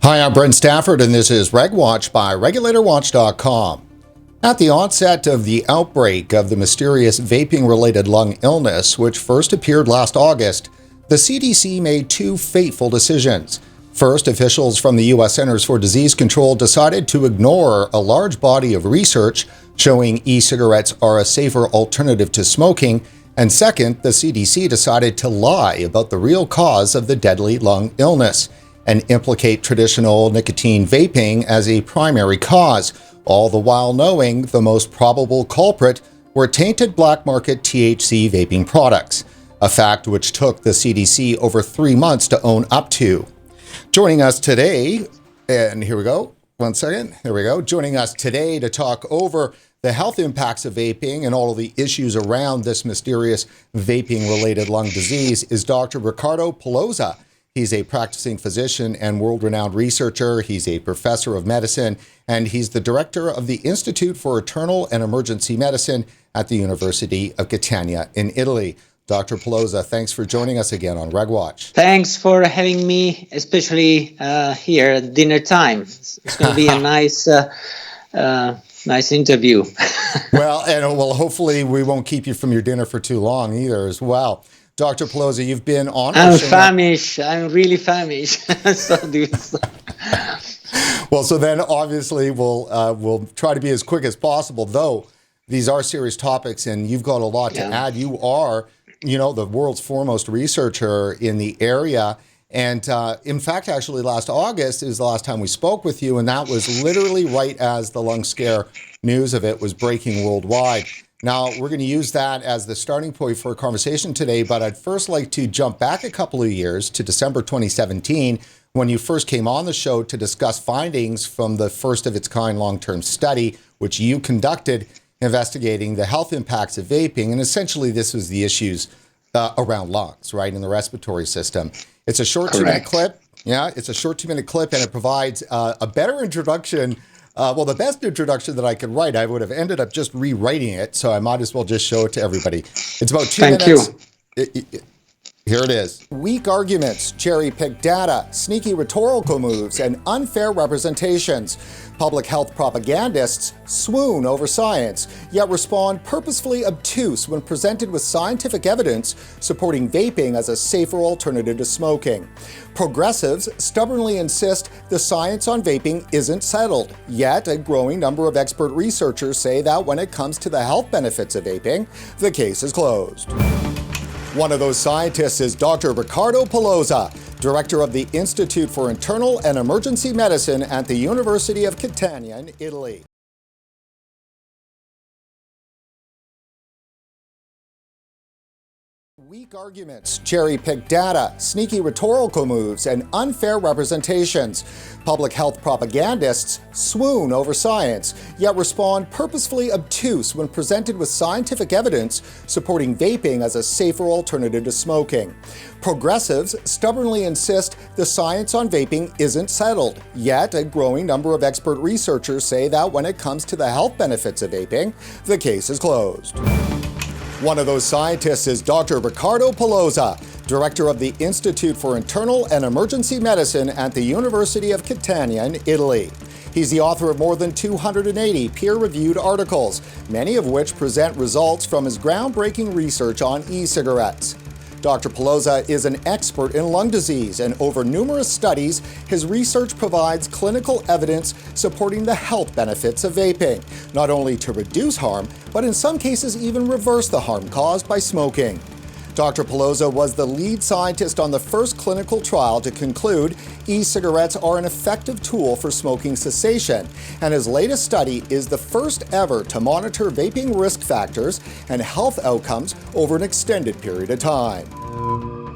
Hi, I'm Brent Stafford, and this is RegWatch by regulatorwatch.com. At the onset of the outbreak of the mysterious vaping-related lung illness, which first appeared last August, the CDC made two fateful decisions. First, officials from the U.S. Centers for Disease Control decided to ignore a large body of research showing e-cigarettes are a safer alternative to smoking. And second, the CDC decided to lie about the real cause of the deadly lung illness and implicate traditional nicotine vaping as a primary cause, all the while knowing the most probable culprit were tainted black market THC vaping products, a fact which took the CDC over 3 months to own up to. Joining us today, and here we go, joining us today to talk over the health impacts of vaping and all of the issues around this mysterious vaping-related lung disease is Dr. Riccardo Polosa. He's a practicing physician and world-renowned researcher. He's a professor of medicine, and he's the director of the Institute for Internal and Emergency Medicine at the University of Catania in Italy. Dr. Polosa, thanks for joining us again on RegWatch. Thanks for having me, especially here at dinner time. It's going to be a nice interview. Well, hopefully we won't keep you from your dinner for too long either as well. Dr. Polosa, you've been on. I'm famished. I'm really famished. Well, so then obviously we'll try to be as quick as possible, though these are serious topics and you've got a lot to add. You are, the world's foremost researcher in the area. And in fact, actually last August is the last time we spoke with you. And that was literally right as the lung scare news of it was breaking worldwide. Now, we're going to use that as the starting point for a conversation today, but I'd first like to jump back a couple of years to December 2017, when you first came on the show to discuss findings from the first of its kind long-term study, which you conducted investigating the health impacts of vaping. And essentially, this was the issues around lungs, right, in the respiratory system. It's a short 2-minute clip. Yeah, it's a short 2-minute clip, and it provides a better introduction. The best introduction that I could write, I would have ended up just rewriting it, so I might as well just show it to everybody. It's about 2 minutes. Thank you. Here it is. Weak arguments, cherry-picked data, sneaky rhetorical moves, and unfair representations. Public health propagandists swoon over science, yet respond purposefully obtuse when presented with scientific evidence supporting vaping as a safer alternative to smoking. Progressives stubbornly insist the science on vaping isn't settled, yet a growing number of expert researchers say that when it comes to the health benefits of vaping, the case is closed. One of those scientists is Dr. Riccardo Polosa, director of the Institute for Internal and Emergency Medicine at the University of Catania in Italy. Weak arguments, cherry-picked data, sneaky rhetorical moves, and unfair representations. Public health propagandists swoon over science, yet respond purposefully obtuse when presented with scientific evidence supporting vaping as a safer alternative to smoking. Progressives stubbornly insist the science on vaping isn't settled, yet a growing number of expert researchers say that when it comes to the health benefits of vaping, the case is closed. One of those scientists is Dr. Riccardo Polosa, director of the Institute for Internal and Emergency Medicine at the University of Catania in Italy. He's the author of more than 280 peer-reviewed articles, many of which present results from his groundbreaking research on e-cigarettes. Dr. Polosa is an expert in lung disease, and over numerous studies, his research provides clinical evidence supporting the health benefits of vaping, not only to reduce harm, but in some cases even reverse the harm caused by smoking. Dr. Polosa was the lead scientist on the first clinical trial to conclude e-cigarettes are an effective tool for smoking cessation, and his latest study is the first ever to monitor vaping risk factors and health outcomes over an extended period of time.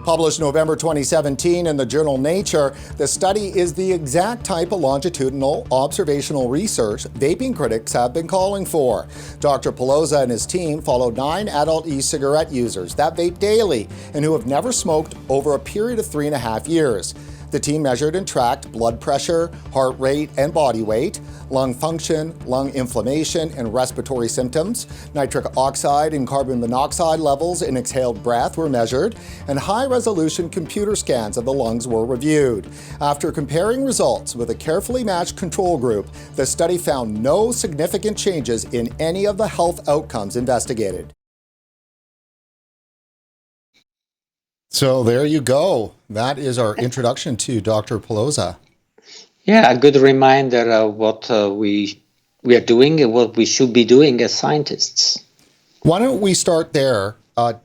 Published November 2017 in the journal Nature, the study is the exact type of longitudinal observational research vaping critics have been calling for. Dr. Polosa and his team followed 9 adult e-cigarette users that vape daily and who have never smoked over a period of 3.5 years. The team measured and tracked blood pressure, heart rate, and body weight, lung function, lung inflammation, and respiratory symptoms. Nitric oxide and carbon monoxide levels in exhaled breath were measured, and high-resolution computer scans of the lungs were reviewed. After comparing results with a carefully matched control group, the study found no significant changes in any of the health outcomes investigated. So there you go. That is our introduction to Dr. Polosa. Yeah, a good reminder of what we are doing and what we should be doing as scientists. Why don't we start there?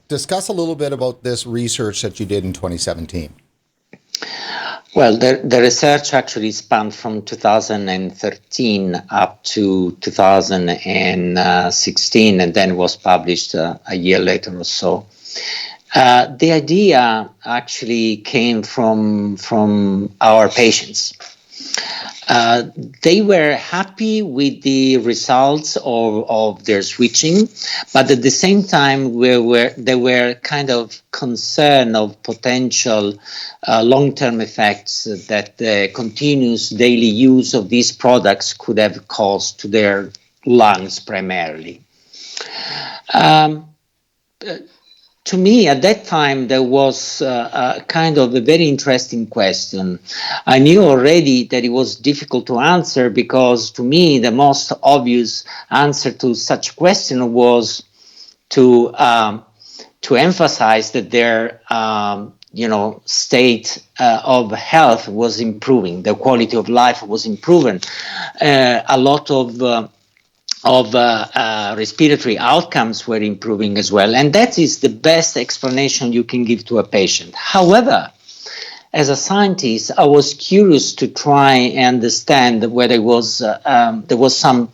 Discuss a little bit about this research that you did in 2017. Well, the research actually spanned from 2013 up to 2016, and then was published a year later or so. The idea actually came from our patients. They were happy with the results of their switching, but at the same time, they were kind of concerned of potential long-term effects that the continuous daily use of these products could have caused to their lungs primarily. To me, at that time, there was kind of a very interesting question. I knew already that it was difficult to answer because, to me, the most obvious answer to such question was to emphasize that their state of health was improving, their quality of life was improving. A lot of respiratory outcomes were improving as well. And that is the best explanation you can give to a patient. However, as a scientist, I was curious to try and understand whether there was some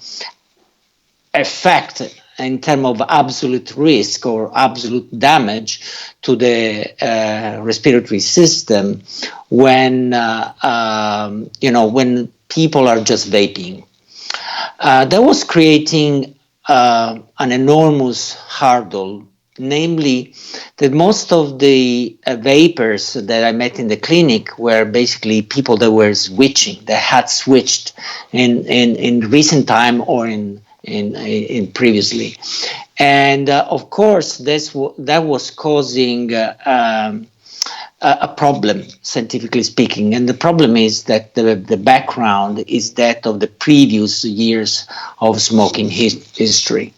effect in terms of absolute risk or absolute damage to the respiratory system when people are just vaping. That was creating an enormous hurdle, namely that most of the vapors that I met in the clinic were basically people that were switching, that had switched in recent time or in previously. And of course, that was causing a problem, scientifically speaking. And the problem is that the background is that of the previous years of smoking history.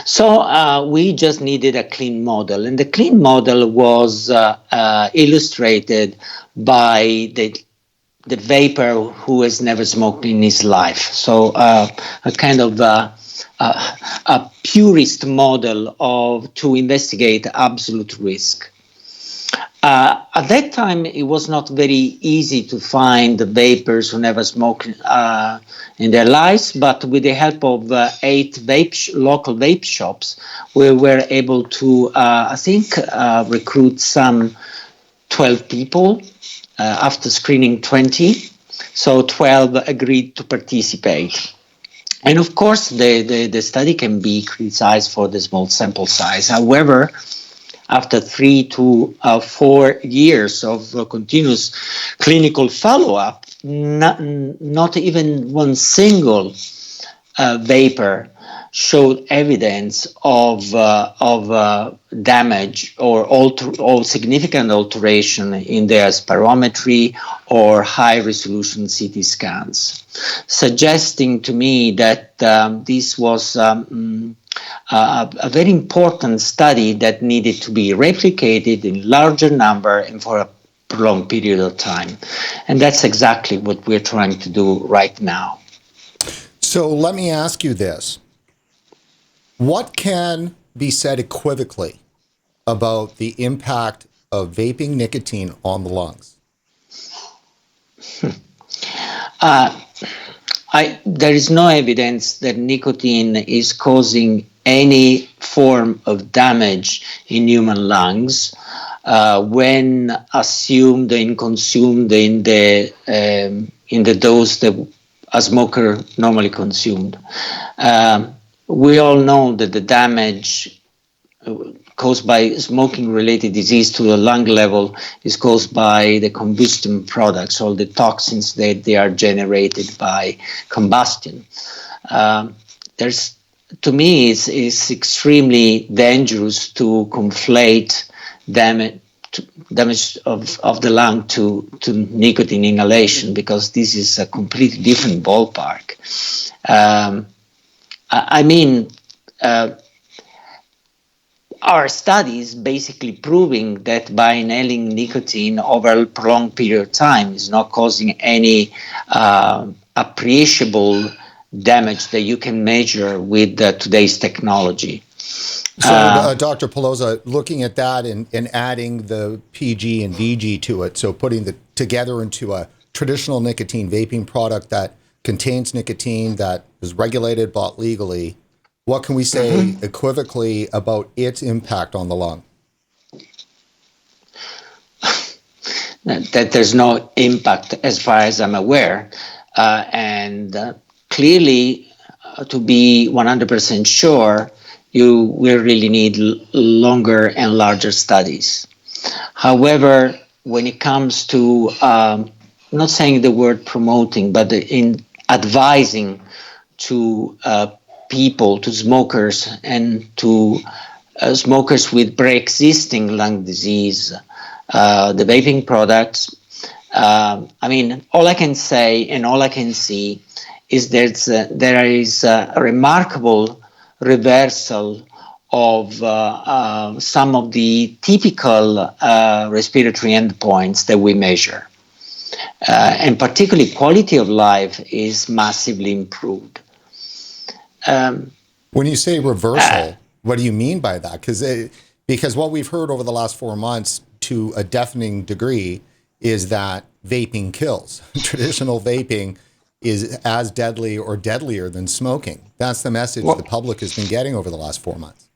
So we just needed a clean model. And the clean model was illustrated by the vapor who has never smoked in his life. So a kind of a purist model to investigate absolute risk. At that time, it was not very easy to find the vapors who never smoked in their lives, but with the help of 8 local vape shops, we were able to, recruit some 12 people after screening 20. So 12 agreed to participate. And of course, the study can be criticized for the small sample size. However, after 3 to 4 years of continuous clinical follow-up, not even one single vapor showed evidence of damage or significant alteration in their spirometry or high-resolution CT scans, suggesting to me that this was a very important study that needed to be replicated in larger number and for a prolonged period of time. And that's exactly what we're trying to do right now. So let me ask you this. What can be said equivocally about the impact of vaping nicotine on the lungs? There is no evidence that nicotine is causing any form of damage in human lungs when assumed and consumed in the dose that a smoker normally consumed. We all know that the damage caused by smoking-related disease to the lung level is caused by the combustion products, all the toxins that they are generated by combustion. To me, it's extremely dangerous to conflate damage of the lung to nicotine inhalation, because this is a completely different ballpark. Our studies basically proving that by inhaling nicotine over a prolonged period of time is not causing any appreciable damage that you can measure with today's technology. So, Dr. Polosa, looking at that and adding the PG and VG to it, so putting the together into a traditional nicotine vaping product that contains nicotine, that is regulated, bought legally, what can we say equivocally about its impact on the lung? That there's no impact as far as I'm aware. Clearly, to be 100% sure, you will really need longer and larger studies. However, when it comes to, I'm not saying the word promoting, but in advising to people, to smokers, and to smokers with pre-existing lung disease, the vaping products, all I can say and all I can see is that there is a remarkable reversal of some of the typical respiratory endpoints that we measure. And particularly quality of life is massively improved. When you say reversal, what do you mean by that? Because what we've heard over the last 4 months to a deafening degree is that vaping kills. Traditional vaping is as deadly or deadlier than smoking. That's the message the public has been getting over the last 4 months.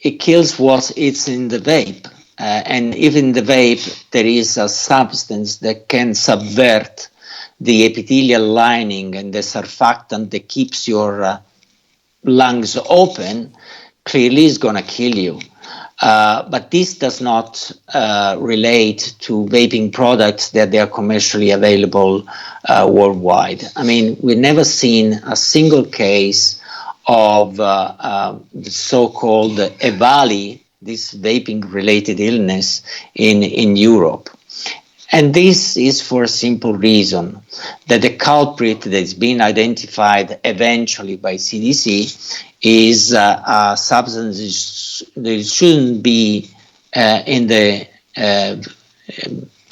It kills what is in the vape. And even in the vape, there is a substance that can subvert the epithelial lining and the surfactant that keeps your lungs open. Clearly is going to kill you. But this does not relate to vaping products that they are commercially available worldwide. We've never seen a single case of the so-called EVALI, this vaping-related illness in Europe. And this is for a simple reason, that the culprit that's been identified eventually by CDC is a substance that shouldn't be in the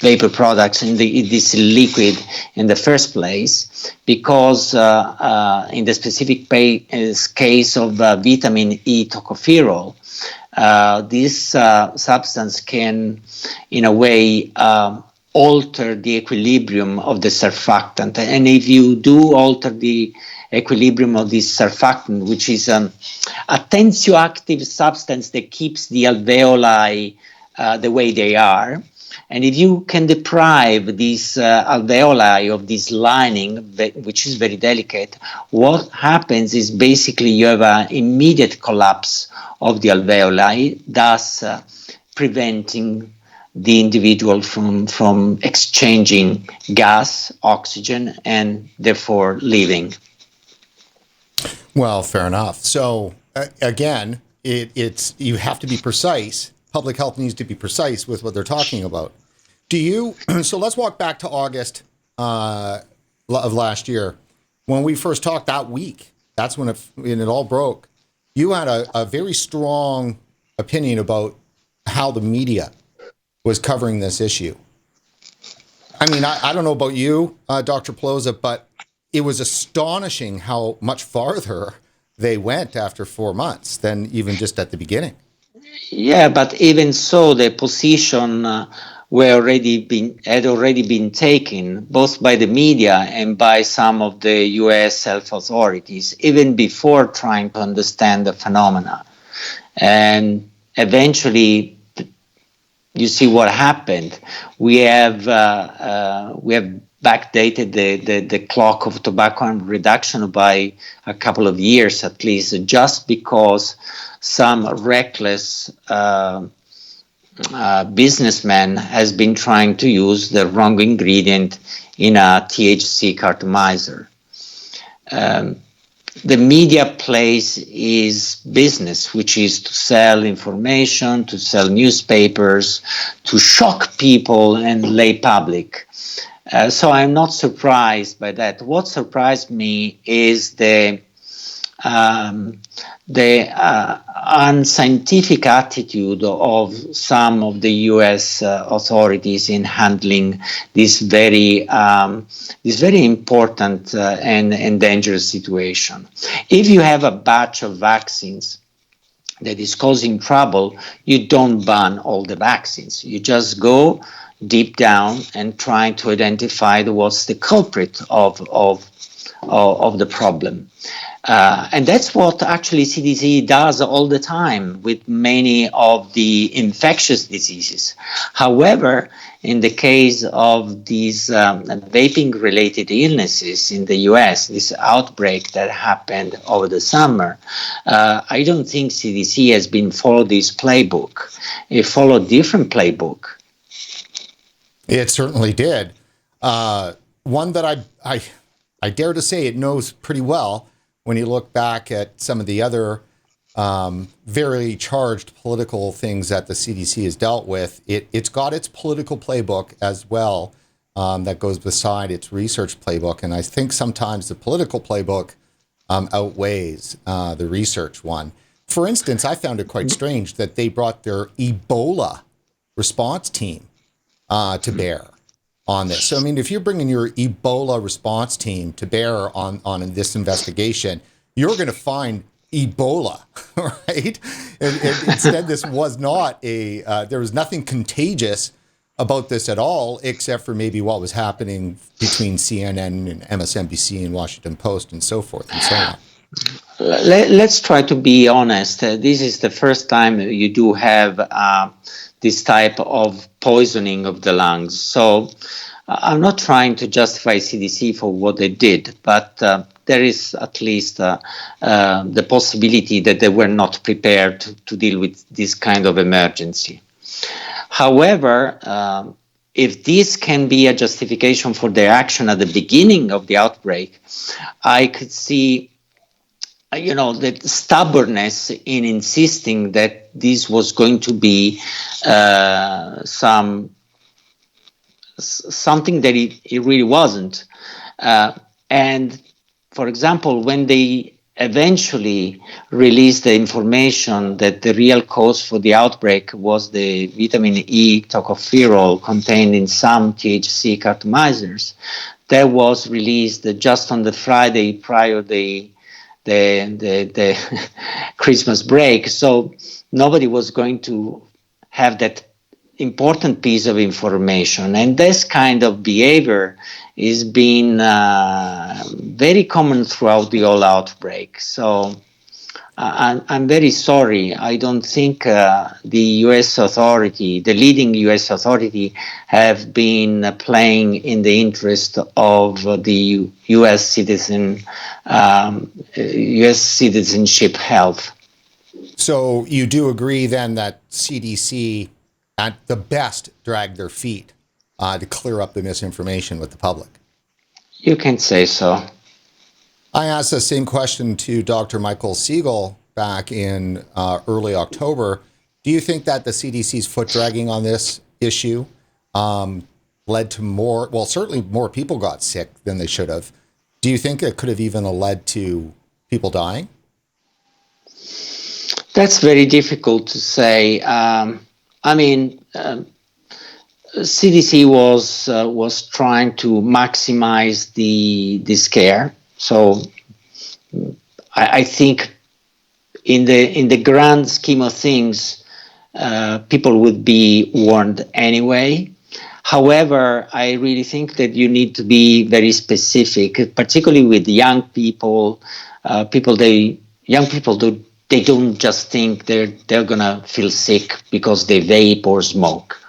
vapor products, in this liquid in the first place, because in the specific case of vitamin E tocopherol, this substance can, in a way, alter the equilibrium of the surfactant. And if you do alter the equilibrium of this surfactant, which is a tensioactive substance that keeps the alveoli the way they are, and if you can deprive these alveoli of this lining, which is very delicate, what happens is basically you have an immediate collapse of the alveoli, thus preventing the individual from exchanging gas, oxygen, and therefore living. Well, fair enough. So again, it's you have to be precise. Public health needs to be precise with what they're talking about. So let's walk back to August of last year. When we first talked that week, that's when it all broke. You had a very strong opinion about how the media was covering this issue. I don't know about you, Dr. Polosa, but it was astonishing how much farther they went after 4 months than even just at the beginning. Yeah, but even so, the position had already been taken both by the media and by some of the U.S. health authorities, even before trying to understand the phenomena. And eventually, you see what happened. We have backdated the clock of tobacco harm reduction by a couple of years at least, just because some reckless businessman has been trying to use the wrong ingredient in a THC cartomizer. The media place is business, which is to sell information, to sell newspapers, to shock people and lay public. So I'm not surprised by that. What surprised me is the unscientific attitude of some of the U.S. authorities in handling this very important and dangerous situation. If you have a batch of vaccines that is causing trouble, you don't ban all the vaccines. You just go deep down and try to identify what's the culprit of the problem. And that's what actually CDC does all the time with many of the infectious diseases. However, in the case of these vaping-related illnesses in the US, this outbreak that happened over the summer, I don't think CDC has been followed this playbook. It followed different playbook. It certainly did. One that I dare to say it knows pretty well. When you look back at some of the other very charged political things that the CDC has dealt with, it's got its political playbook as well that goes beside its research playbook. And I think sometimes the political playbook outweighs the research one. For instance, I found it quite strange that they brought their Ebola response team to bear on this. So, I mean, if you're bringing your Ebola response team to bear on this investigation, you're going to find Ebola, right? And instead, this was not there was nothing contagious about this at all, except for maybe what was happening between CNN and MSNBC and Washington Post and so forth and so on. Let's try to be honest. This is the first time you do have this type of poisoning of the lungs. So I'm not trying to justify CDC for what they did, but there is at least the possibility that they were not prepared to deal with this kind of emergency. However, if this can be a justification for their action at the beginning of the outbreak, I could see the stubbornness in insisting that this was going to be something that it really wasn't. And for example, when they eventually released the information that the real cause for the outbreak was the vitamin E tocopherol contained in some THC cartomizers, that was released just on the Friday prior the Christmas break. So nobody was going to have that important piece of information. And this kind of behavior is being very common throughout the whole outbreak. So I'm very sorry. I don't think the U.S. authority, the leading U.S. authority, have been playing in the interest of the U.S. citizenship health. So you do agree then that CDC at the best dragged their feet to clear up the misinformation with the public? You can say so. I asked the same question to Dr. Michael Siegel back in early October. Do you think that the CDC's foot dragging on this issue led to certainly more people got sick than they should have? Do you think it could have even led to people dying? That's very difficult to say. CDC was trying to maximize the scare. So I think in the grand scheme of things, people would be warned anyway. However, I really think that you need to be very specific, particularly with young people. They don't just think they're gonna feel sick because they vape or smoke.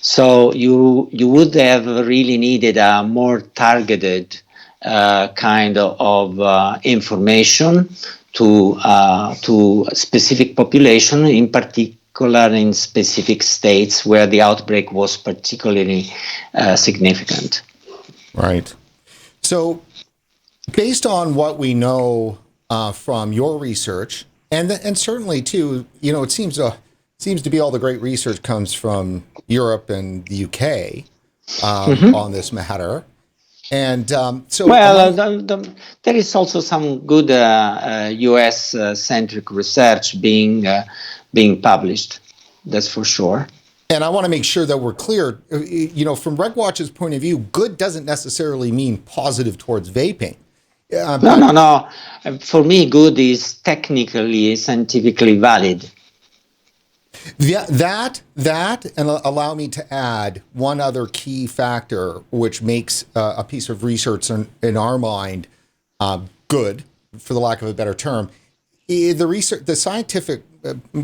So you would have really needed a more targeted kind of information to specific population, in particular in specific states where the outbreak was particularly significant. Right. So, based on what we know from your research, and certainly too, it seems to be all the great research comes from Europe and the UK on this matter. And there is also some good US centric research being published. That's for sure. And I want to make sure that we're clear. From RegWatch's point of view, good doesn't necessarily mean positive towards vaping. No. For me, good is technically, scientifically valid. That, and allow me to add one other key factor which makes a piece of research in our mind good, for the lack of a better term. The scientific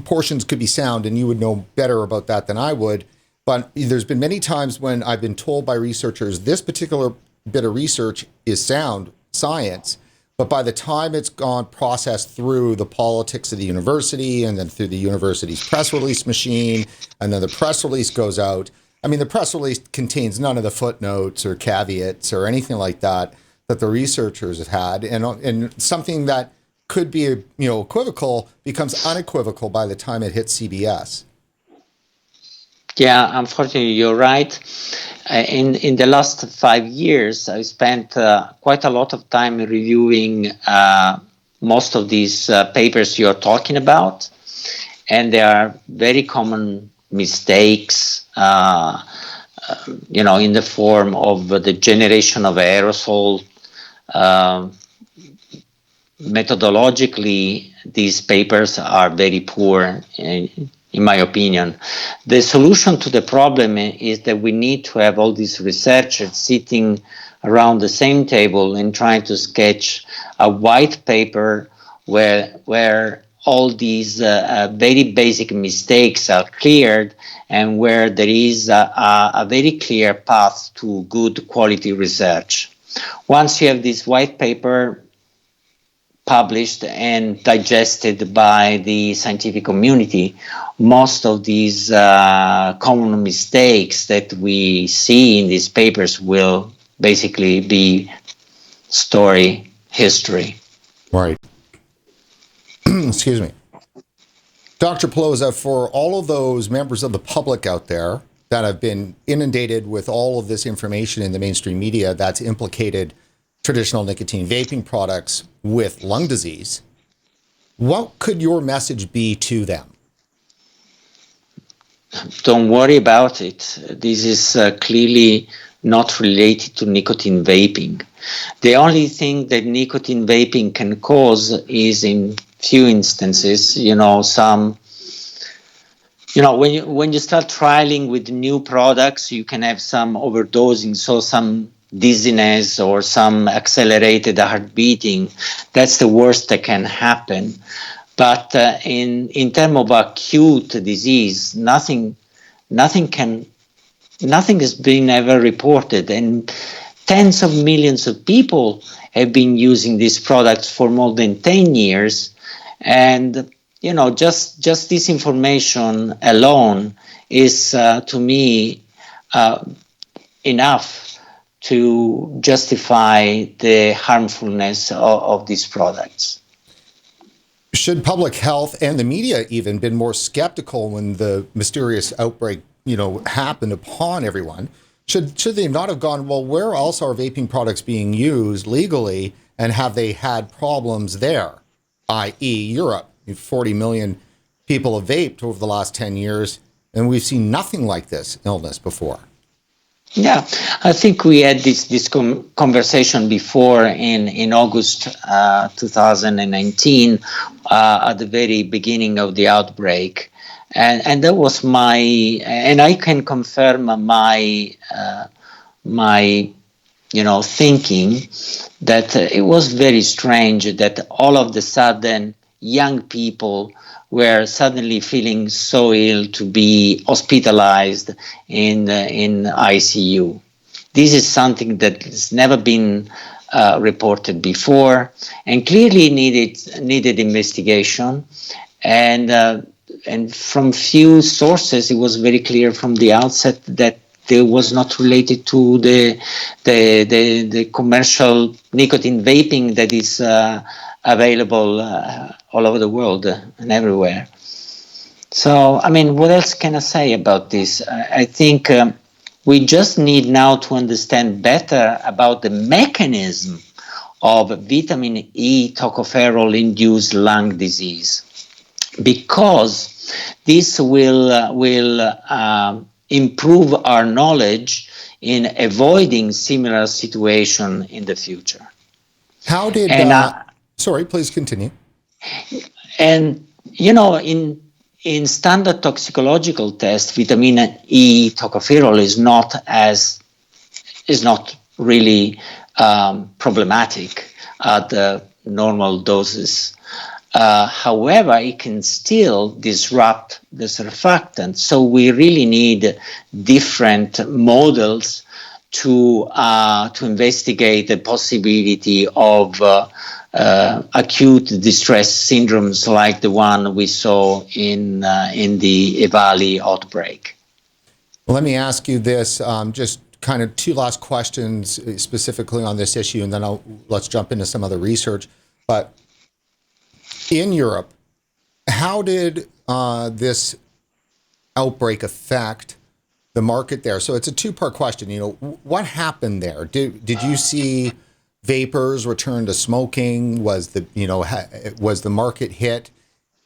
portions could be sound, and you would know better about that than I would. But there's been many times when I've been told by researchers this particular bit of research is sound science, but by the time it's gone processed through the politics of the university and then through the university's press release machine, and then the press release goes out. I mean, the press release contains none of the footnotes or caveats or anything like that the researchers have had, and something that could be equivocal becomes unequivocal by the time it hits CBS. Yeah, unfortunately, you're right. In the last 5 years, I spent quite a lot of time reviewing most of these papers you're talking about, and there are very common mistakes, in the form of the generation of aerosol. Methodologically, these papers are very poor, in my opinion. The solution to the problem is that we need to have all these researchers sitting around the same table and trying to sketch a white paper where all these very basic mistakes are cleared, and where there is a very clear path to good quality research. Once you have this white paper published and digested by the scientific community, most of these common mistakes that we see in these papers will basically be history. Right. Excuse me. Dr. Polosa, for all of those members of the public out there that have been inundated with all of this information in the mainstream media that's implicated traditional nicotine vaping products with lung disease, what could your message be to them? Don't worry about it. This is clearly not related to nicotine vaping. The only thing that nicotine vaping can cause is, in few instances, when you start trialing with new products, you can have some overdosing, so some dizziness or some accelerated heart beating. That's the worst that can happen. But in terms of acute disease, nothing has been ever reported, and tens of millions of people have been using these products for more than 10 years, and just this information alone is to me enough to justify the harmfulness of these products. Should public health and the media even been more skeptical when the mysterious outbreak, happened upon everyone? Should they not have gone, well, where else are vaping products being used legally, and have they had problems there, i.e. Europe? 40 million people have vaped over the last 10 years, and we've seen nothing like this illness before. Yeah, I think we had this conversation before in August 2019, at the very beginning of the outbreak, and that was and I can confirm my thinking that it was very strange that all of the sudden young people were suddenly feeling so ill to be hospitalized in ICU. This is something that has never been reported before, and clearly needed investigation. And from few sources, it was very clear from the outset that it was not related to the commercial nicotine vaping that is available all over the world and everywhere. So, I mean, what else can I say about this? I think we just need now to understand better about the mechanism of vitamin E tocopherol-induced lung disease, because this will improve our knowledge in avoiding similar situation in the future. How did? Sorry, please continue. And you know, in standard toxicological tests, vitamin E tocopherol is not really problematic at the normal doses. However, it can still disrupt the surfactant. So we really need different models to investigate the possibility of acute distress syndromes like the one we saw in the EVALI outbreak. Well, let me ask you this, just kind of two last questions specifically on this issue, and then let's jump into some other research. But in Europe, how did this outbreak affect the market there? So it's a two-part question. You know, what happened there? Did you see vapors return to smoking? Was the market hit?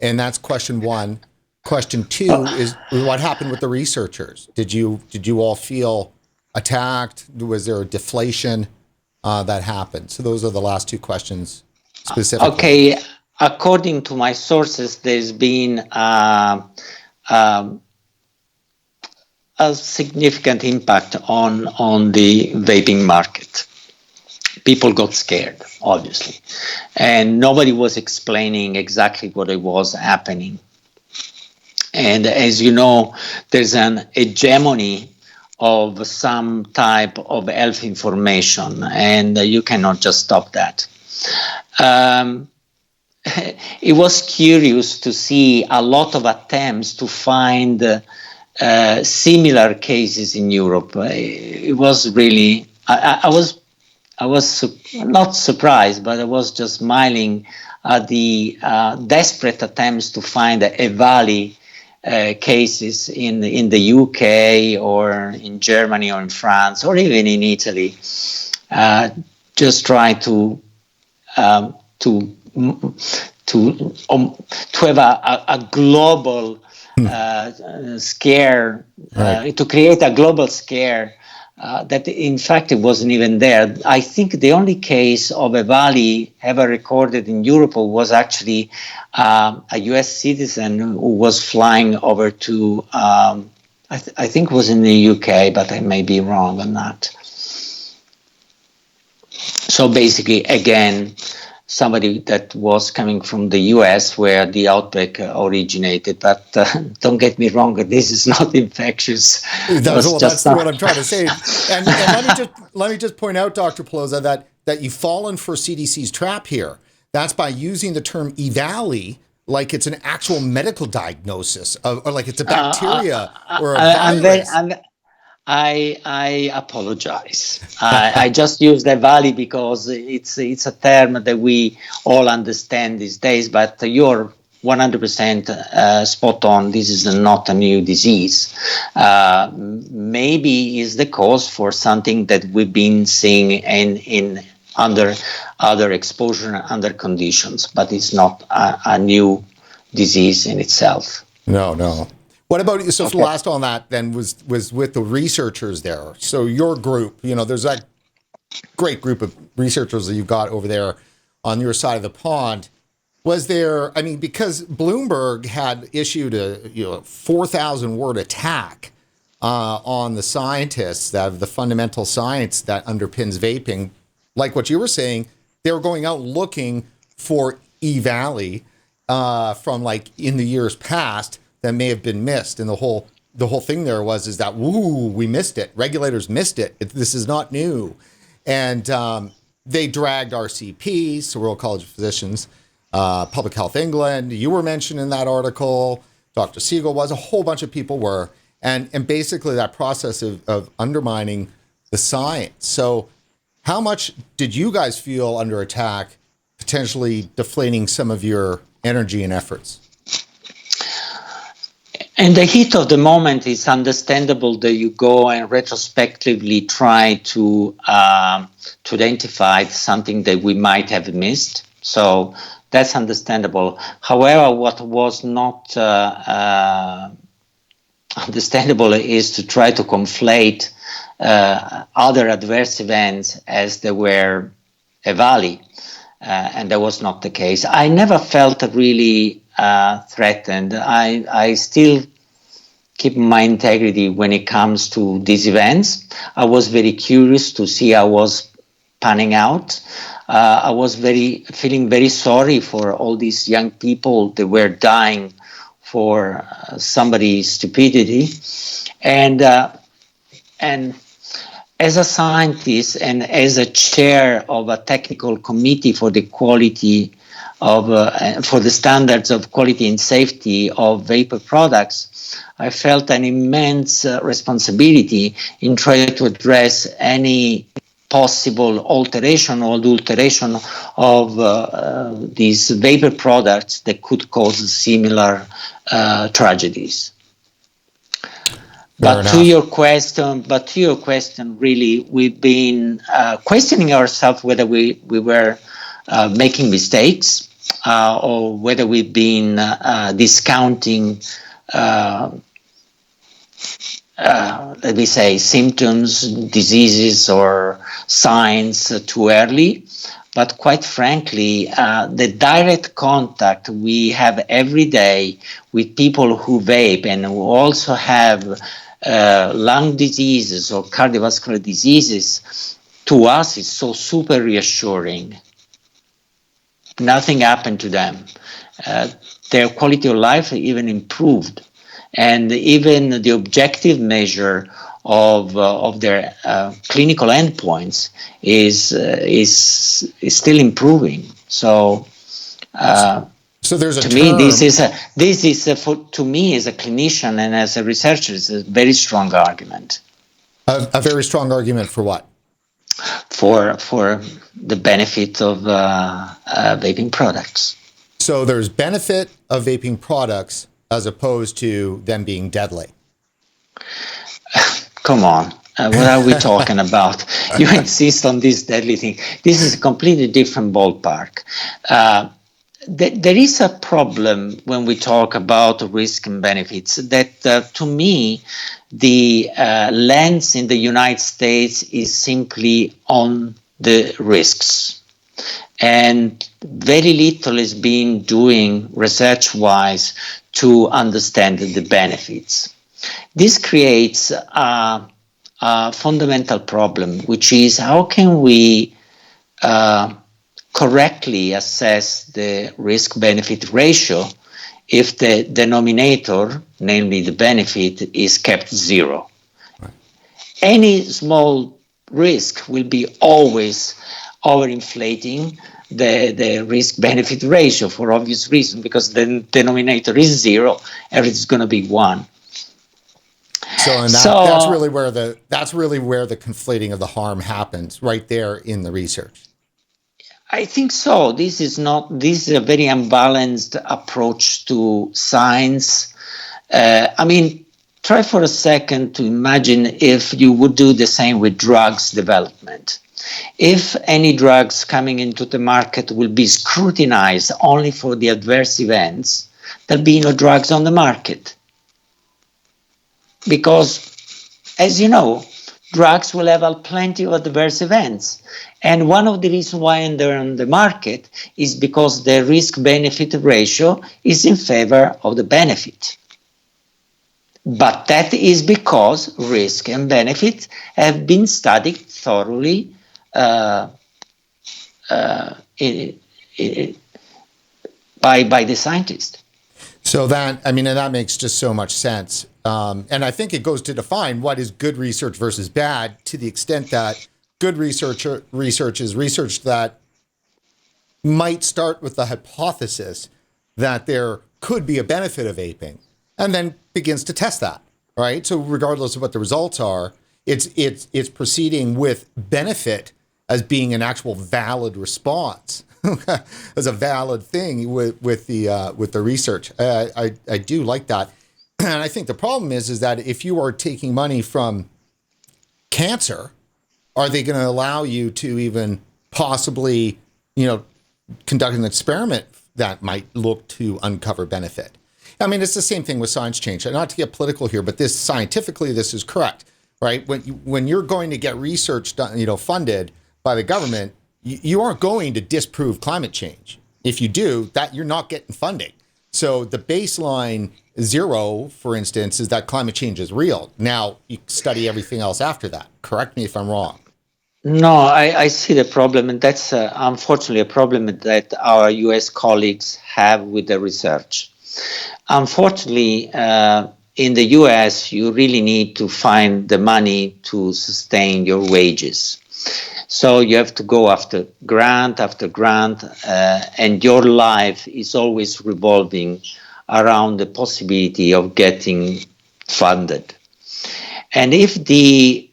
And that's question one. Question two is what happened with the researchers? Did you all feel attacked? Was there a deflation that happened? So those are the last two questions specifically. Okay. According to my sources, there's been a significant impact on the vaping market. People got scared, obviously, and nobody was explaining exactly what it was happening. And as you know, there's an hegemony of some type of health information, and you cannot just stop that. It was curious to see a lot of attempts to find similar cases in Europe. It was really, I was not surprised, but I was just smiling at the desperate attempts to find EVALI cases in the UK or in Germany or in France or even in Italy. Just try to have a global scare, right. To create a global scare that in fact it wasn't even there. I think the only case of EVALI ever recorded in Europe was actually a US citizen who was flying over to, I think it was in the UK, but I may be wrong on that. So basically, again, somebody that was coming from the US where the outbreak originated. But don't get me wrong, this is not infectious. That's what I'm trying to say. And let me just point out, Dr. Polosa, that you've fallen for CDC's trap here. That's by using the term EVALI like it's an actual medical diagnosis or like it's a bacteria or a virus. I apologize. I just used EVALI because it's a term that we all understand these days, but you're 100% spot on. This is not a new disease. Maybe is the cause for something that we've been seeing in under other exposure, under conditions, but it's not a new disease in itself. No. What about, so okay. Last on that then was with the researchers there. So your group, there's that great group of researchers that you've got over there on your side of the pond. Was there, because Bloomberg had issued a 4,000 word attack on the scientists, the fundamental science that underpins vaping, like what you were saying, they were going out looking for EVALI. from like in the years past that may have been missed. And the whole thing there is that, woo, we missed it. Regulators missed it. This is not new. And they dragged RCPs, so Royal College of Physicians, Public Health England. You were mentioned in that article. Dr. Siegel was. A whole bunch of people were. And basically that process of undermining the science. So how much did you guys feel under attack, potentially deflating some of your energy and efforts? In the heat of the moment, it's understandable that you go and retrospectively try to identify something that we might have missed. So that's understandable. However, what was not understandable is to try to conflate other adverse events as they were a valley, and that was not the case. I never felt really threatened. I still keep my integrity when it comes to these events. I was very curious to see how I was panning out. I was feeling very sorry for all these young people that were dying for somebody's stupidity, and as a scientist and as a chair of a technical committee for the quality of for the standards of quality and safety of vapor products, I felt an immense responsibility in trying to address any possible alteration or adulteration of these vapor products that could cause similar tragedies. But to your question, really, we've been questioning ourselves whether we were making mistakes or whether we've been discounting, let me say, symptoms, diseases, or signs too early. But quite frankly, the direct contact we have every day with people who vape and who also have lung diseases or cardiovascular diseases, to us is so super reassuring. Nothing happened to them. Their quality of life even improved. And even the objective measure of their clinical endpoints is still improving. So there's a to term. me, this is to me as a clinician and as a researcher, is a very strong argument. A very strong argument for what? For the benefit of vaping products. So there's benefit of vaping products as opposed to them being deadly. Come on. What are we talking about? You insist on this deadly thing. This is a completely different ballpark. There is a problem when we talk about risk and benefits that, to me, the lens in the United States is simply on the risks. And very little is being doing research-wise to understand the benefits. This creates a fundamental problem, which is how can we correctly assess the risk-benefit ratio if the denominator, namely the benefit, is kept zero. Right. Any small risk will be always overinflating the risk-benefit ratio for obvious reason, because the denominator is zero, everything's going to be one. That's really where the conflating of the harm happens, right there in the research. I think so. This is a very unbalanced approach to science. Try for a second to imagine if you would do the same with drugs development. If any drugs coming into the market will be scrutinized only for the adverse events, there'll be no drugs on the market. Because, as you know, drugs will have plenty of adverse events. And one of the reasons why they're on the market is because the risk-benefit ratio is in favor of the benefit. But that is because risk and benefit have been studied thoroughly by the scientist. So that, and that makes just so much sense. And I think it goes to define what is good research versus bad, to the extent that good research is research that might start with the hypothesis that there could be a benefit of vaping, and then begins to test that, right? So regardless of what the results are, it's proceeding with benefit as being an actual valid response, as a valid thing with the research. I do like that, and I think the problem is that if you are taking money from cancer, are they going to allow you to even possibly, conduct an experiment that might look to uncover benefit? It's the same thing with science change. Not to get political here, but scientifically, this is correct, right? When you're going to get research done, funded by the government, you aren't going to disprove climate change. If you do, that you're not getting funding. So the baseline zero, for instance, is that climate change is real. Now you study everything else after that. Correct me if I'm wrong. No, I see the problem, and that's unfortunately a problem that our US colleagues have with the research. Unfortunately, in the US, you really need to find the money to sustain your wages. So you have to go after grant, and your life is always revolving around the possibility of getting funded. And if the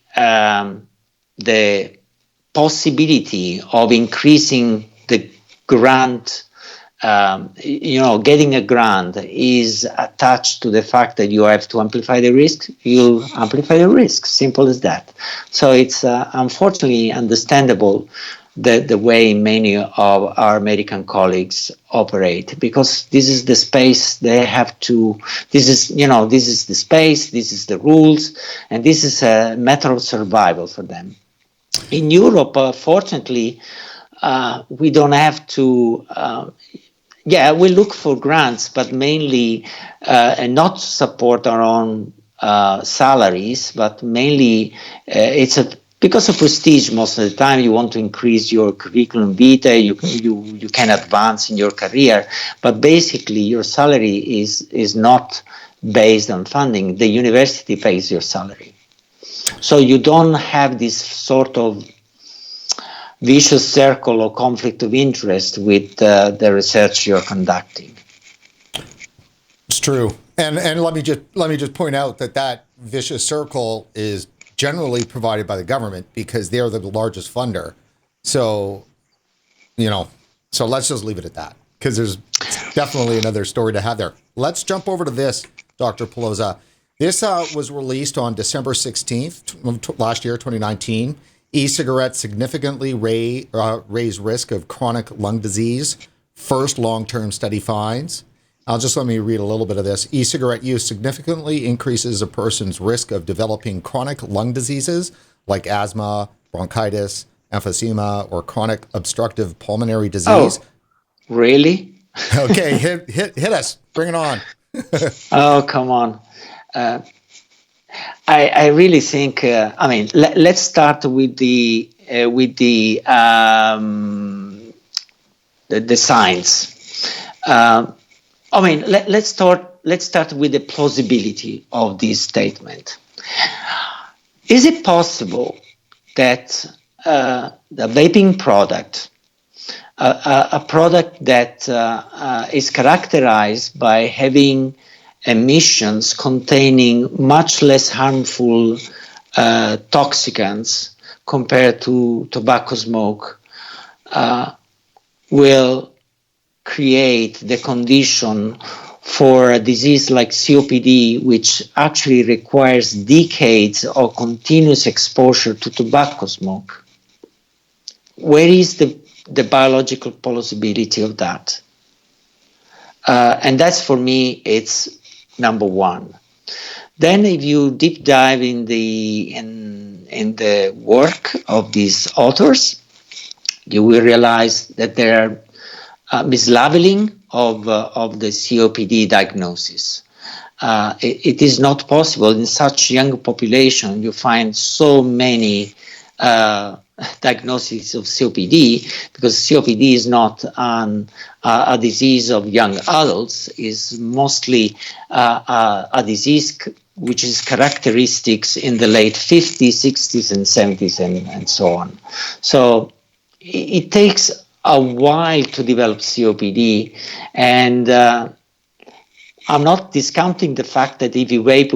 possibility of increasing the grant, getting a grant is attached to the fact that you have to amplify the risk, you'll amplify the risk. Simple as that. So it's unfortunately understandable the way many of our American colleagues operate, because this is the space they have to, this is the space, this is the rules, and this is a matter of survival for them. In Europe, fortunately, we don't have to, we look for grants, but mainly and not to support our own salaries, but mainly it's because of prestige. Most of the time, you want to increase your curriculum vitae, you can advance in your career, but basically your salary is not based on funding. The university pays your salary. So you don't have this sort of vicious circle or conflict of interest with the research you're conducting. It's true, and let me just point out that vicious circle is generally provided by the government because they're the largest funder. So, so let's just leave it at that, because there's definitely another story to have there. Let's jump over to this, Dr. Polosa. This was released on December 16th last year, 2019. E-cigarettes significantly raise risk of chronic lung disease. First long-term study finds. Let me read a little bit of this. E-cigarette use significantly increases a person's risk of developing chronic lung diseases like asthma, bronchitis, emphysema, or chronic obstructive pulmonary disease. Oh, really? Okay, hit us. Bring it on. Oh, come on. I really think. Let's start with the science. Let's start with the plausibility of this statement. Is it possible that the vaping product, a product that is characterized by having emissions containing much less harmful toxicants compared to tobacco smoke, will create the condition for a disease like COPD, which actually requires decades of continuous exposure to tobacco smoke? Where is the biological plausibility of that? And that's, for me, it's number one. Then, if you deep dive in the work of these authors, you will realize that there are mislabeling of the COPD diagnosis. It is not possible in such young population. You find so many diagnosis of COPD, because COPD is not a disease of young adults, is mostly a disease which is characteristics in the late 50s, 60s, and 70s, and so on. So it takes a while to develop COPD, and I'm not discounting the fact that if you vape,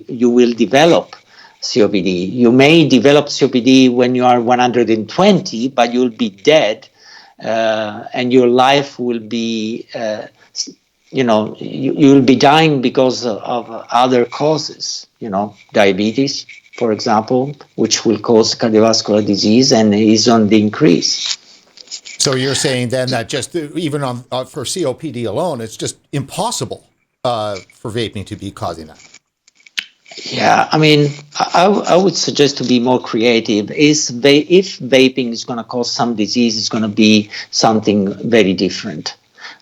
you will develop COPD. You may develop COPD when you are 120, but you'll be dead, and your life will be, you'll be dying because of other causes, diabetes, for example, which will cause cardiovascular disease and is on the increase. So you're saying then that just even for COPD alone, it's just impossible for vaping to be causing that. Yeah, I mean, I would suggest to be more creative. If vaping is going to cause some disease, it's going to be something very different.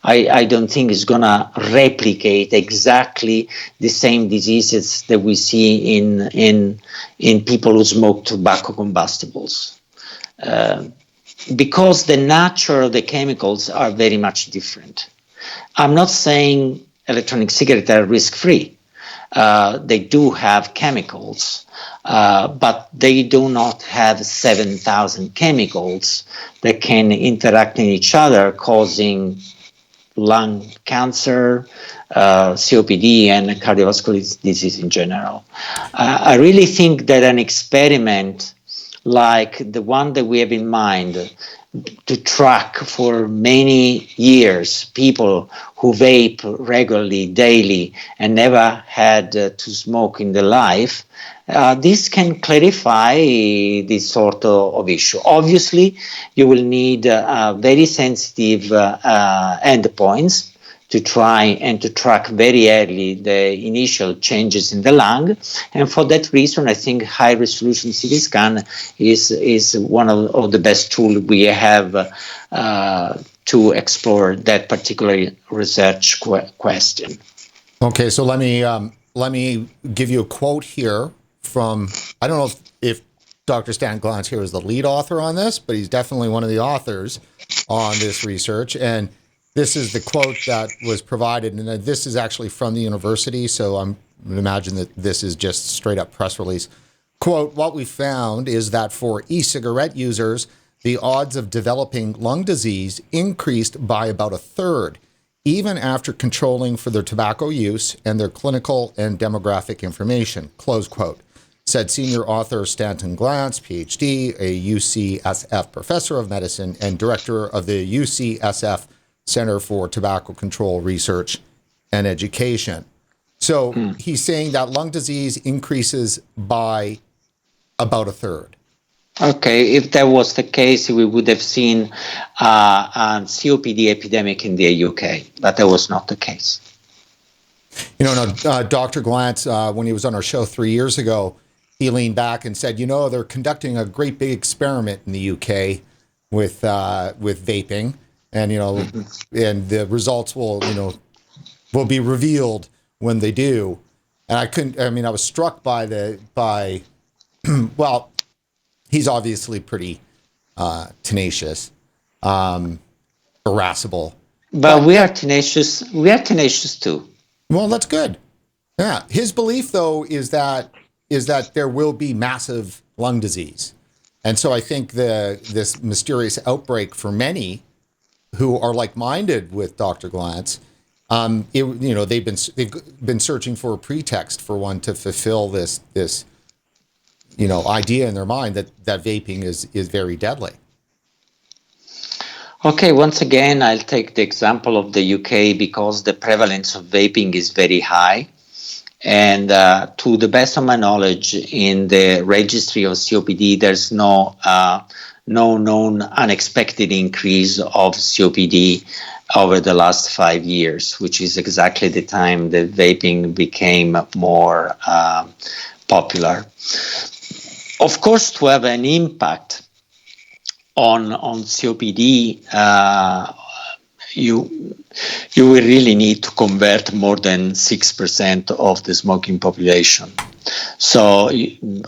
I don't think it's going to replicate exactly the same diseases that we see in people who smoke tobacco combustibles. Because the nature of the chemicals are very much different. I'm not saying electronic cigarettes are risk-free. They do have chemicals, but they do not have 7,000 chemicals that can interact in each other, causing lung cancer, COPD, and cardiovascular disease in general. I really think that an experiment like the one that we have in mind, to track for many years people who vape regularly, daily, and never had to smoke in their life, this can clarify this sort of issue. Obviously, you will need very sensitive endpoints to try and to track very early the initial changes in the lung. And for that reason, I think high-resolution CT scan is one of the best tools we have to explore that particular research question. Okay, so let me give you a quote here from, I don't know if Dr. Stan Glantz here is the lead author on this, but he's definitely one of the authors on this research. And this is the quote that was provided, and this is actually from the university, so I'm going to imagine that this is just straight up press release. Quote, what we found is that for e-cigarette users, the odds of developing lung disease increased by about a third, even after controlling for their tobacco use and their clinical and demographic information, close quote, said senior author Stanton Glantz, PhD, a UCSF professor of medicine and director of the UCSF Center for Tobacco Control Research and Education. So he's saying that lung disease increases by about a third. Okay, if that was the case, we would have seen a COPD epidemic in the UK, but that was not the case. Dr. Glantz, when he was on our show 3 years ago, he leaned back and said, they're conducting a great big experiment in the UK with vaping. And, and the results will be revealed when they do. And I was struck by well, he's obviously pretty tenacious, irascible. But we are tenacious. We are tenacious too. Well, that's good. Yeah. His belief, though, is that there will be massive lung disease. And so I think this mysterious outbreak for many who are like-minded with Dr. Glantz, they've been searching for a pretext for one to fulfill this idea in their mind that vaping is very deadly. Okay, once again, I'll take the example of the UK because the prevalence of vaping is very high. And to the best of my knowledge, in the registry of COPD, there's no known unexpected increase of COPD over the last 5 years, which is exactly the time that vaping became more popular. Of course, to have an impact on COPD, you will really need to convert more than 6% of the smoking population. So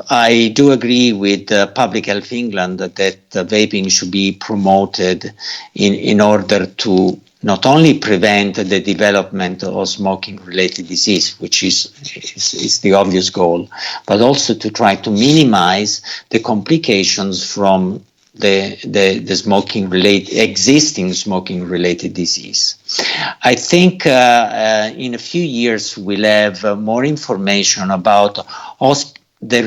I do agree with Public Health England that vaping should be promoted in order to not only prevent the development of smoking-related disease, which is the obvious goal, but also to try to minimize the complications from the existing smoking-related disease. I think in a few years we'll have more information about the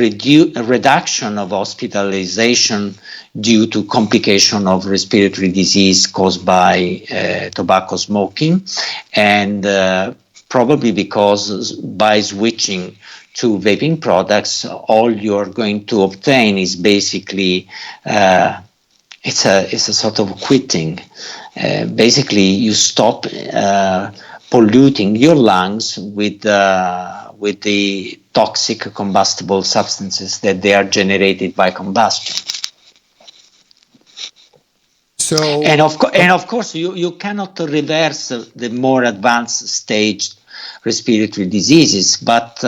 reduction of hospitalization due to complication of respiratory disease caused by tobacco smoking, and probably because by switching to vaping products, all you're going to obtain is basically it's a sort of quitting. Basically, you stop polluting your lungs with the toxic combustible substances that they are generated by combustion. So, and of course, you cannot reverse the more advanced stage respiratory diseases, but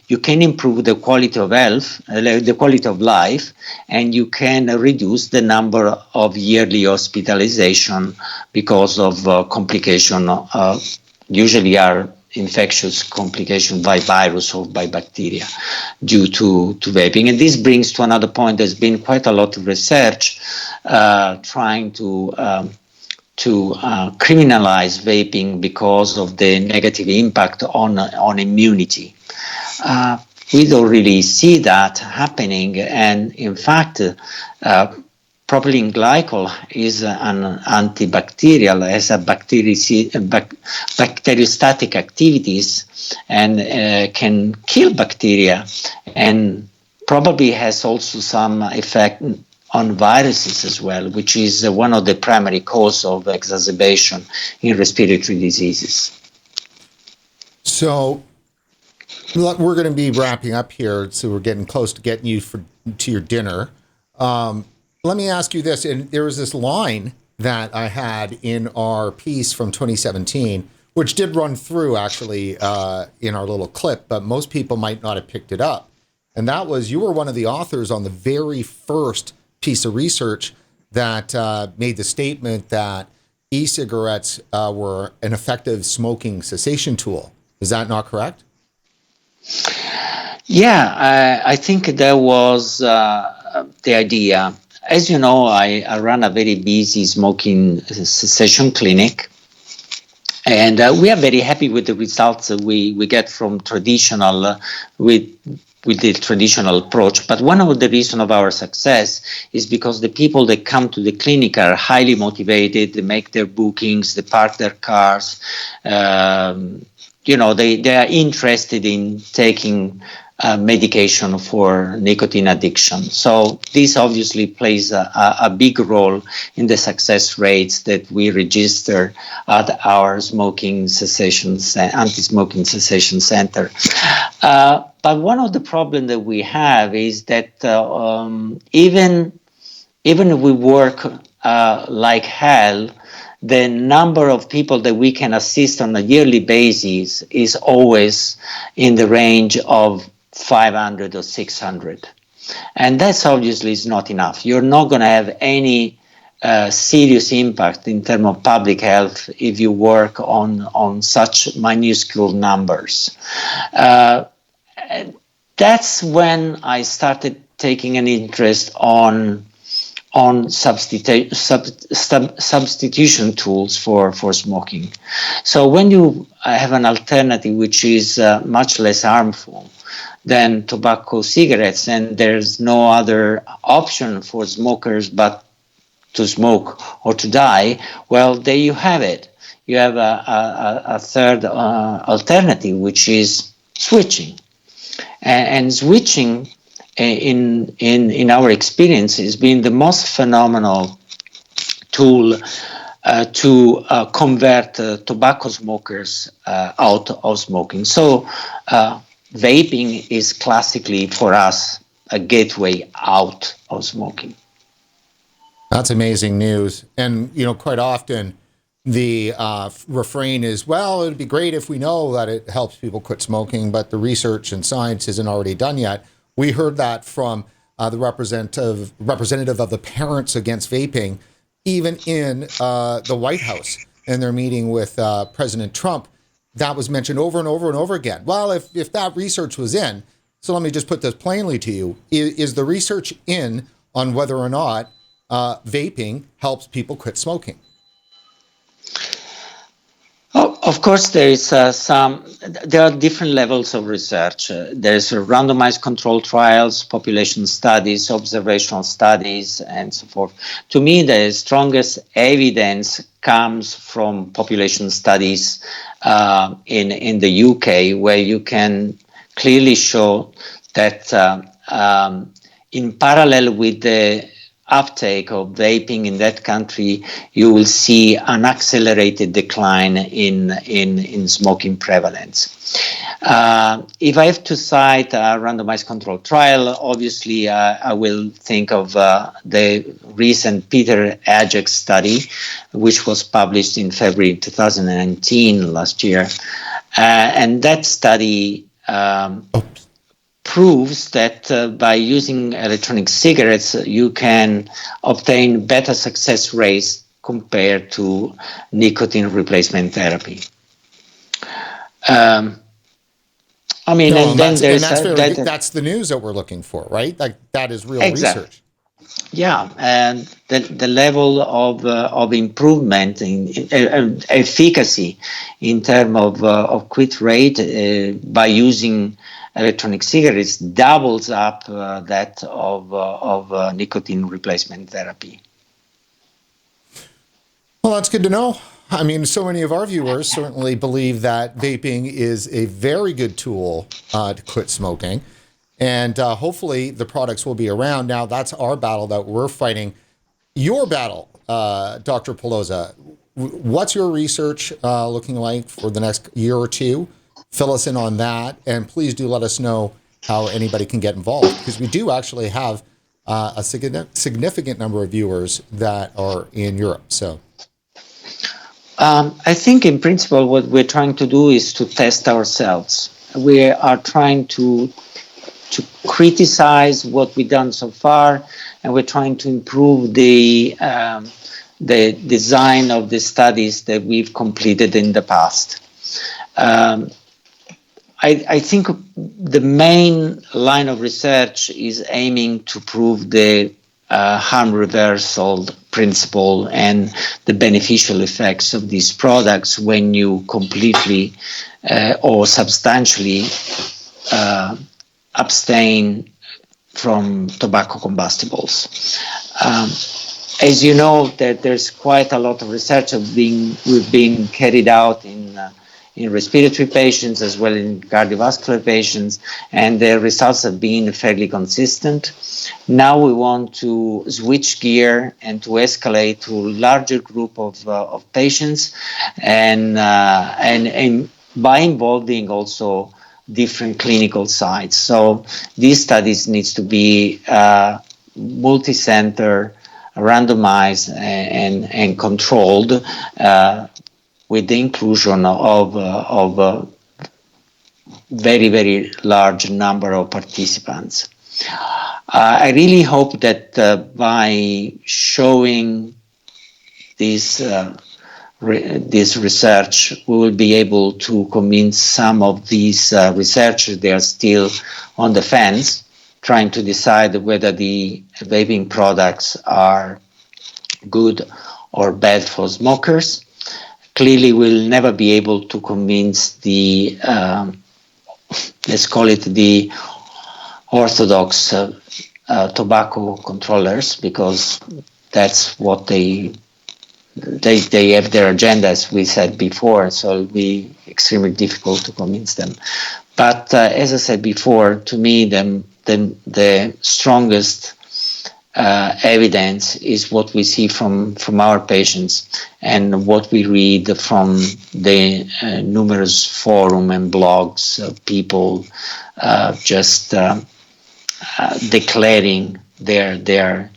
you can improve the quality of health, the quality of life, and you can reduce the number of yearly hospitalization because of complication. Usually are infectious complication by virus or by bacteria due to vaping. And this brings to another point. There's been quite a lot of research trying to criminalize vaping because of the negative impact on immunity. We don't really see that happening, and in fact, propylene glycol is an antibacterial, has a bacteriostatic activities, and can kill bacteria, and probably has also some effect on viruses as well, which is one of the primary causes of exacerbation in respiratory diseases. So we're going to be wrapping up here, so we're getting close to getting you to your dinner. Let me ask you this, and there was this line that I had in our piece from 2017, which did run through actually in our little clip, but most people might not have picked it up. And that was, you were one of the authors on the very first piece of research that made the statement that e-cigarettes were an effective smoking cessation tool. Is that not correct? Yeah, I think that was the idea. As you know, I run a very busy smoking cessation clinic, and we are very happy with the results we get from traditional with the traditional approach. But one of the reasons of our success is because the people that come to the clinic are highly motivated. They make their bookings, they park their cars. They are interested in taking medication for nicotine addiction. So this obviously plays a big role in the success rates that we register at our anti-smoking cessation center. But one of the problems that we have is that even if we work like hell, the number of people that we can assist on a yearly basis is always in the range of 500 or 600. And that's obviously is not enough. You're not going to have any serious impact in terms of public health if you work on such minuscule numbers. That's when I started taking an interest on substitution tools for smoking. So when you have an alternative which is much less harmful than tobacco cigarettes, and there's no other option for smokers but to smoke or to die, well, there you have it. You have a third alternative, which is switching. And switching, in our experience, has been the most phenomenal tool to convert tobacco smokers out of smoking. So vaping is classically for us a gateway out of smoking. That's amazing news. And, quite often the refrain is, well, it'd be great if we know that it helps people quit smoking, but the research and science isn't already done yet. We heard that from the representative of the Parents Against Vaping, even in the White House in their meeting with President Trump. That was mentioned over and over and over again. Well, if that research was in, so let me just put this plainly to you, is the research in on whether or not vaping helps people quit smoking? Oh, of course, there are different levels of research. There's randomized control trials, population studies, observational studies, and so forth. To me, the strongest evidence comes from population studies in the UK, where you can clearly show that in parallel with the uptake of vaping in that country, you will see an accelerated decline in smoking prevalence. If I have to cite a randomized control trial, obviously I will think of the recent Peter Ajax study, which was published in February 2019, last year. And that study proves that by using electronic cigarettes, you can obtain better success rates compared to nicotine replacement therapy. That's the news that we're looking for, right? That is real research. Yeah, and the level of improvement in efficacy in terms of quit rate by using electronic cigarettes doubles up that of nicotine replacement therapy. Well, that's good to know. I mean, so many of our viewers certainly believe that vaping is a very good tool to quit smoking. And hopefully the products will be around. Now, that's our battle that we're fighting. Your battle, Dr. Polosa, what's your research looking like for the next year or two? Fill us in on that. And please do let us know how anybody can get involved, because we do actually have a significant number of viewers that are in Europe. So I think in principle what we're trying to do is to test ourselves. We are trying to criticize what we've done so far, and we're trying to improve the design of the studies that we've completed in the past. I think the main line of research is aiming to prove the harm reversal principle and the beneficial effects of these products when you completely or substantially abstain from tobacco combustibles. As you know, that there's quite a lot of research being carried out in respiratory patients as well in cardiovascular patients, and the results have been fairly consistent. Now we want to switch gear and to escalate to a larger group of patients, and by involving also different clinical sites. So these studies needs to be multi-center, randomized, and controlled with the inclusion of a very, very large number of participants. I really hope that by showing this research, we will be able to convince some of these researchers. They are still on the fence, trying to decide whether the vaping products are good or bad for smokers. Clearly, we'll never be able to convince the, let's call it the orthodox tobacco controllers, because that's what they have their agenda, as we said before, so it'll be extremely difficult to convince them. But as I said before, to me, the strongest evidence is what we see from our patients and what we read from the numerous forum and blogs of people just declaring their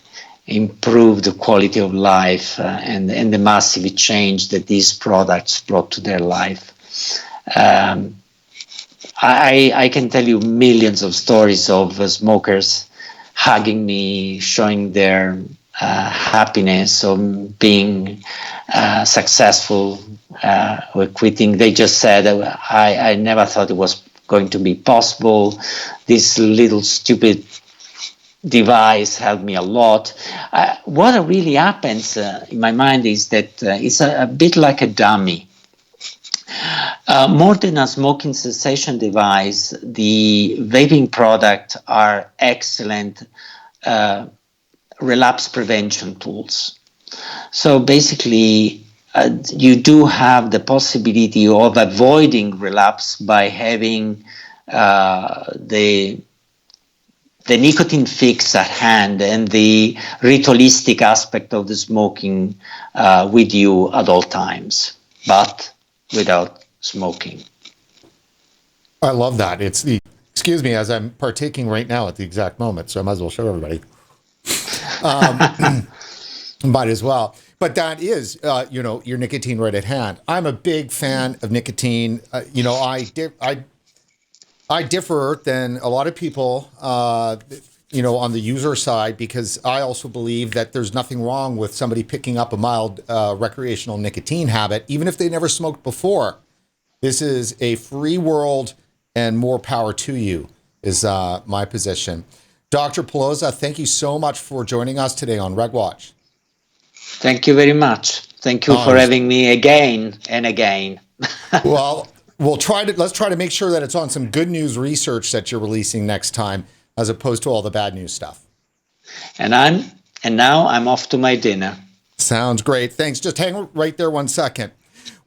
improve the quality of life and the massive change that these products brought to their life. I can tell you millions of stories of smokers hugging me, showing their happiness of being successful with quitting. They just said, I never thought it was going to be possible. This little stupid device helped me a lot. What really happens in my mind is that it's a bit like a dummy. More than a smoking cessation device, the vaping products are excellent relapse prevention tools. So basically, you do have the possibility of avoiding relapse by having the nicotine fix at hand and the ritualistic aspect of the smoking with you at all times, but without smoking. I love that. It's the, excuse me, as I'm partaking right now at the exact moment, so I might as well show everybody. Might as well. But that is, your nicotine right at hand. I'm a big fan of nicotine. I differ than a lot of people, on the user side, because I also believe that there's nothing wrong with somebody picking up a mild recreational nicotine habit, even if they never smoked before. This is a free world, and more power to you is my position. Dr. Polosa, thank you so much for joining us today on RegWatch. Thank you very much. Thank you for having me again and again. Well, let's try to make sure that it's on some good news research that you're releasing next time, as opposed to all the bad news stuff. And now I'm off to my dinner. Sounds great. Thanks. Just hang right there 1 second.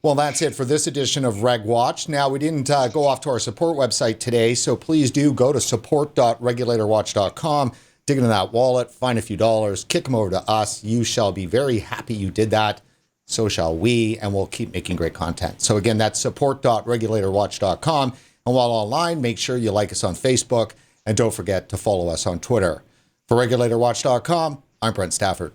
Well, that's it for this edition of RegWatch. Now, we didn't go off to our support website today, so please do go to support.regulatorwatch.com, dig into that wallet, find a few dollars, kick them over to us. You shall be very happy you did that. So shall we, and we'll keep making great content. So again, that's support.regulatorwatch.com. And while online, make sure you like us on Facebook, and don't forget to follow us on Twitter. For regulatorwatch.com, I'm Brent Stafford.